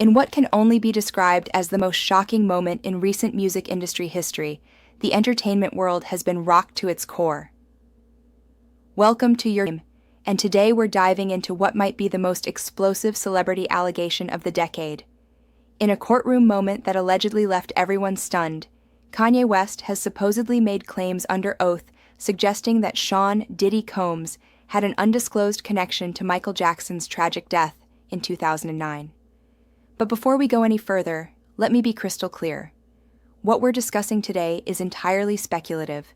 In what can only be described as the most shocking moment in recent music industry history, the entertainment world has been rocked to its core. Welcome to your game, and today we're diving into what might be the most explosive celebrity allegation of the decade. In a courtroom moment that allegedly left everyone stunned, Kanye West has supposedly made claims under oath suggesting that Sean "Diddy" Combs had an undisclosed connection to Michael Jackson's tragic death in 2009. But before we go any further, let me be crystal clear. What we're discussing today is entirely speculative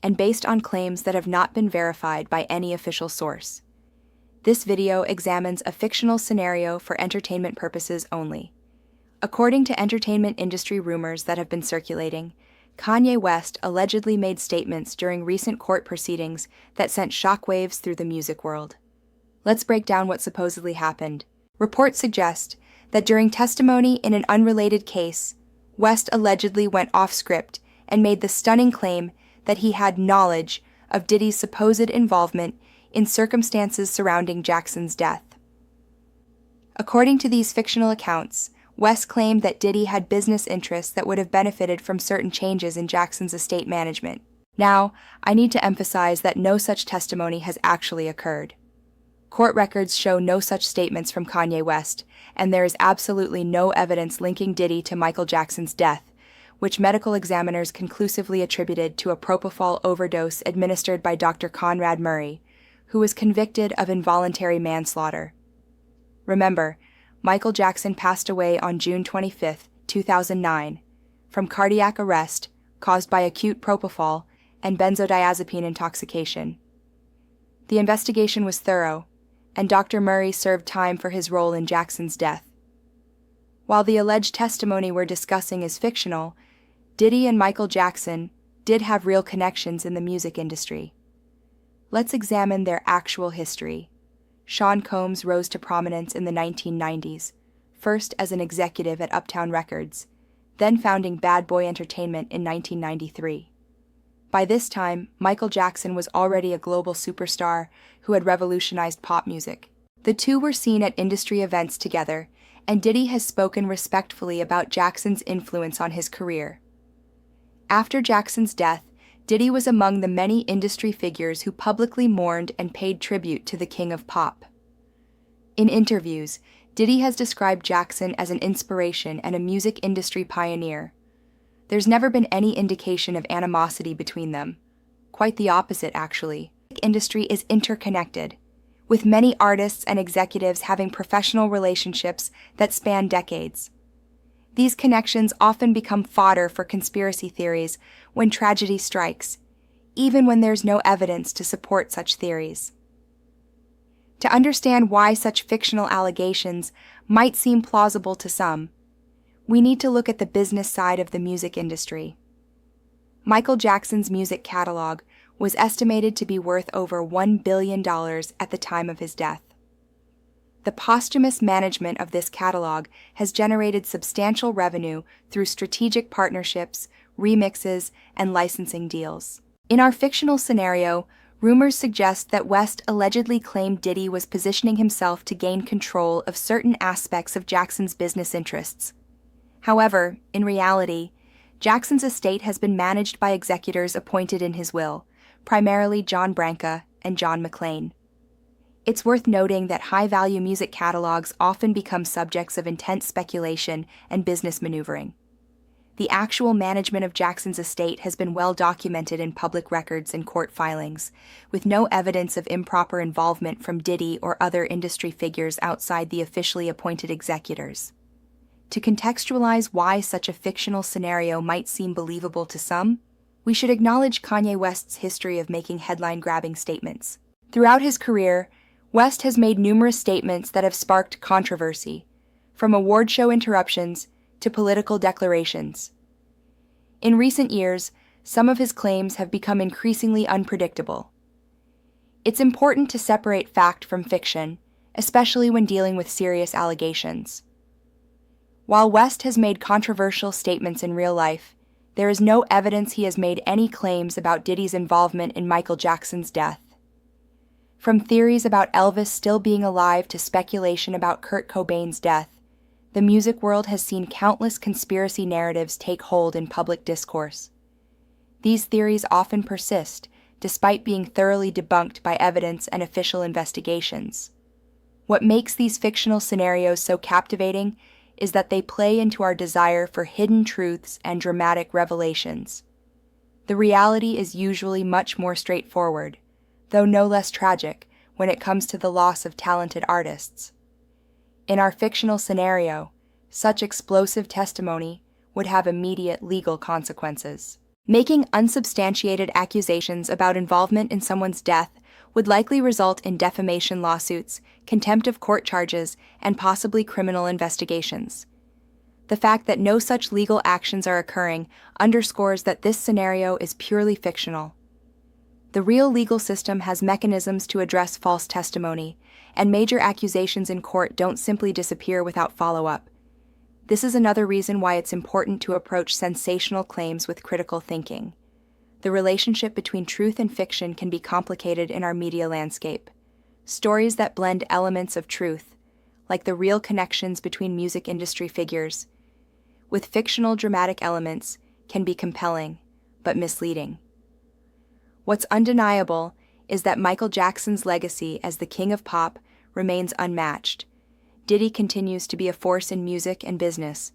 and based on claims that have not been verified by any official source. This video examines a fictional scenario for entertainment purposes only. According to entertainment industry rumors that have been circulating, Kanye West allegedly made statements during recent court proceedings that sent shockwaves through the music world. Let's break down what supposedly happened. Reports suggest that during testimony in an unrelated case, West allegedly went off script and made the stunning claim that he had knowledge of Diddy's supposed involvement in circumstances surrounding Jackson's death. According to these fictional accounts, West claimed that Diddy had business interests that would have benefited from certain changes in Jackson's estate management. Now, I need to emphasize that no such testimony has actually occurred. Court records show no such statements from Kanye West, and there is absolutely no evidence linking Diddy to Michael Jackson's death, which medical examiners conclusively attributed to a propofol overdose administered by Dr. Conrad Murray, who was convicted of involuntary manslaughter. Remember, Michael Jackson passed away on June 25, 2009, from cardiac arrest caused by acute propofol and benzodiazepine intoxication. The investigation was thorough, and Dr. Murray served time for his role in Jackson's death. While the alleged testimony we're discussing is fictional, Diddy and Michael Jackson did have real connections in the music industry. Let's examine their actual history. Sean Combs rose to prominence in the 1990s, first as an executive at Uptown Records, then founding Bad Boy Entertainment in 1993. By this time, Michael Jackson was already a global superstar who had revolutionized pop music. The two were seen at industry events together, and Diddy has spoken respectfully about Jackson's influence on his career. After Jackson's death, Diddy was among the many industry figures who publicly mourned and paid tribute to the king of pop. In interviews, Diddy has described Jackson as an inspiration and a music industry pioneer. There's never been any indication of animosity between them. Quite the opposite, actually. The music industry is interconnected, with many artists and executives having professional relationships that span decades. These connections often become fodder for conspiracy theories when tragedy strikes, even when there's no evidence to support such theories. To understand why such fictional allegations might seem plausible to some, we need to look at the business side of the music industry. Michael Jackson's music catalog was estimated to be worth over $1 billion at the time of his death. The posthumous management of this catalog has generated substantial revenue through strategic partnerships, remixes, and licensing deals. In our fictional scenario, rumors suggest that West allegedly claimed Diddy was positioning himself to gain control of certain aspects of Jackson's business interests. However, in reality, Jackson's estate has been managed by executors appointed in his will, primarily John Branca and John McClane. It's worth noting that high-value music catalogs often become subjects of intense speculation and business maneuvering. The actual management of Jackson's estate has been well documented in public records and court filings, with no evidence of improper involvement from Diddy or other industry figures outside the officially appointed executors. To contextualize why such a fictional scenario might seem believable to some, we should acknowledge Kanye West's history of making headline-grabbing statements. Throughout his career, West has made numerous statements that have sparked controversy, from award show interruptions to political declarations. In recent years, some of his claims have become increasingly unpredictable. It's important to separate fact from fiction, especially when dealing with serious allegations. While West has made controversial statements in real life, there is no evidence he has made any claims about Diddy's involvement in Michael Jackson's death. From theories about Elvis still being alive to speculation about Kurt Cobain's death, the music world has seen countless conspiracy narratives take hold in public discourse. These theories often persist, despite being thoroughly debunked by evidence and official investigations. What makes these fictional scenarios so captivating is that they play into our desire for hidden truths and dramatic revelations. The reality is usually much more straightforward, though no less tragic, when it comes to the loss of talented artists. In our fictional scenario, such explosive testimony would have immediate legal consequences. Making unsubstantiated accusations about involvement in someone's death would likely result in defamation lawsuits, contempt of court charges, and possibly criminal investigations. The fact that no such legal actions are occurring underscores that this scenario is purely fictional. The real legal system has mechanisms to address false testimony, and major accusations in court don't simply disappear without follow-up. This is another reason why it's important to approach sensational claims with critical thinking. The relationship between truth and fiction can be complicated in our media landscape. Stories that blend elements of truth, like the real connections between music industry figures, with fictional dramatic elements, can be compelling, but misleading. What's undeniable is that Michael Jackson's legacy as the king of pop remains unmatched. Diddy continues to be a force in music and business,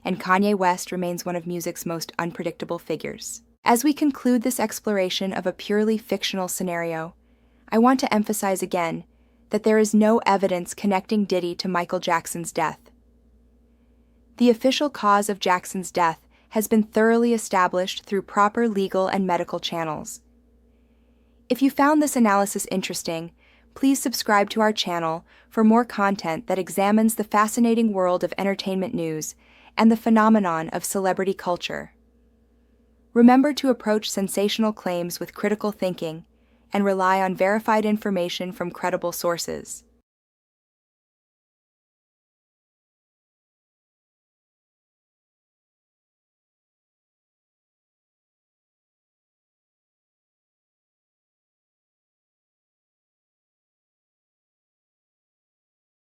and Kanye West remains one of music's most unpredictable figures. As we conclude this exploration of a purely fictional scenario, I want to emphasize again that there is no evidence connecting Diddy to Michael Jackson's death. The official cause of Jackson's death has been thoroughly established through proper legal and medical channels. If you found this analysis interesting, please subscribe to our channel for more content that examines the fascinating world of entertainment news and the phenomenon of celebrity culture. Remember to approach sensational claims with critical thinking and rely on verified information from credible sources.